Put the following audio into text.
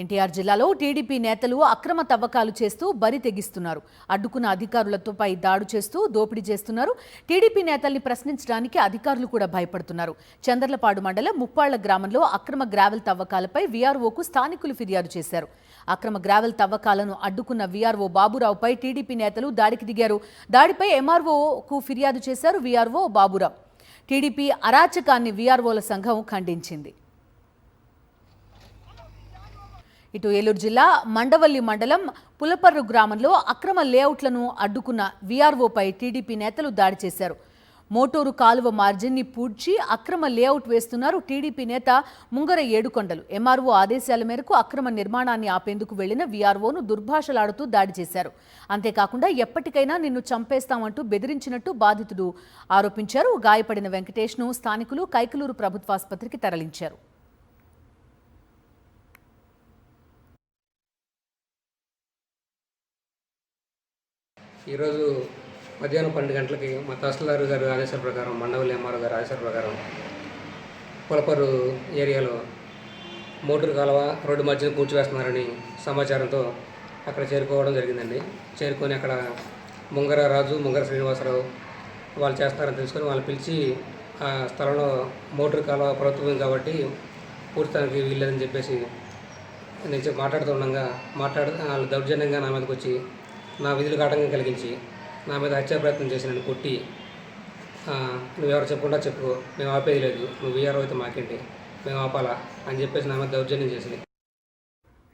ఎన్టీఆర్ జిల్లాలో టీడీపీ నేతలు అక్రమ తవ్వకాలు చేస్తూ బరి తెగిస్తున్నారు. అడ్డుకున్న అధికారులపై దాడి చేస్తూ దోపిడీ చేస్తున్నారు. టీడీపీ నేతల్ని ప్రశ్నించడానికి అధికారులు కూడా భయపడుతున్నారు. చంద్రలపాడు మండలం ముప్పాళ్ల గ్రామంలో అక్రమ గ్రావెల్ తవ్వకాలపై వీఆర్ఓకు స్థానికులు ఫిర్యాదు చేశారు. అక్రమ గ్రావెల్ తవ్వకాలను అడ్డుకున్న వీఆర్ఓ బాబురావుపై టీడీపీ నేతలు దాడికి దిగారు. దాడిపై ఎంఆర్ఓకు ఫిర్యాదు చేశారు వీఆర్ఓ బాబురావు. టీడీపీ అరాచకాన్ని వీఆర్ఓల సంఘం ఖండించింది. ఇటు ఏలూరు జిల్లా మండవల్లి మండలం పులపర్రు గ్రామంలో అక్రమ లేఅవుట్లను అడ్డుకున్న వీఆర్ఓపై టీడీపీ నేతలు దాడి చేశారు. మోటూరు కాలువ మార్జిన్ని పూడ్చి అక్రమ లేఅవుట్ వేస్తున్నారు టీడీపీ నేత ముంగర ఏడుకొండలు. ఎంఆర్ఓ ఆదేశాల మేరకు అక్రమ నిర్మాణాన్ని ఆపేందుకు వెళ్లిన వీఆర్ఓను దుర్భాషలాడుతూ దాడి చేశారు. అంతేకాకుండా ఎప్పటికైనా నిన్ను చంపేస్తామంటూ బెదిరించినట్టు బాధితుడు ఆరోపించారు. గాయపడిన వెంకటేష్ను స్థానికులు కైకలూరు ప్రభుత్వాసుపత్రికి తరలించారు. ఈరోజు మధ్యాహ్నం 12 గంటలకి మా తహసీల్దార్ గారు ఆదేశాల ప్రకారం, మండవల్లి ఎంఆర్ఓ గారు ఆదేశాల ప్రకారం పులపర్రు ఏరియాలో మోటార్ కాలువ రోడ్డు మధ్యన కూర్చివేస్తున్నారని సమాచారంతో అక్కడ చేరుకోవడం జరిగిందండి. చేరుకొని అక్కడ ముంగర రాజు, ముంగర శ్రీనివాసరావు వాళ్ళు చేస్తారని తెలుసుకొని వాళ్ళు పిలిచి ఆ స్థలంలో మోటార్ కాలువ ప్రభుత్వం కాబట్టి పూర్తానికి వీల్లేదని చెప్పేసి నేను మాట్లాడుతుండగా వాళ్ళు దౌర్జన్యంగా నా మీదకి వచ్చి నా విధులకు ఆటంకం కలిగించి నా మీద హత్యా ప్రయత్నం చేసి నన్ను కొట్టి, నువ్వెవరు చెప్పకుండా చెప్పు, మేము ఆపేది లేదు, నువ్వు వీఆర్ఓ అయితే మాకేంటి, మేము ఆపాలా అని చెప్పేసి నా మీద దౌర్జన్యం చేసింది.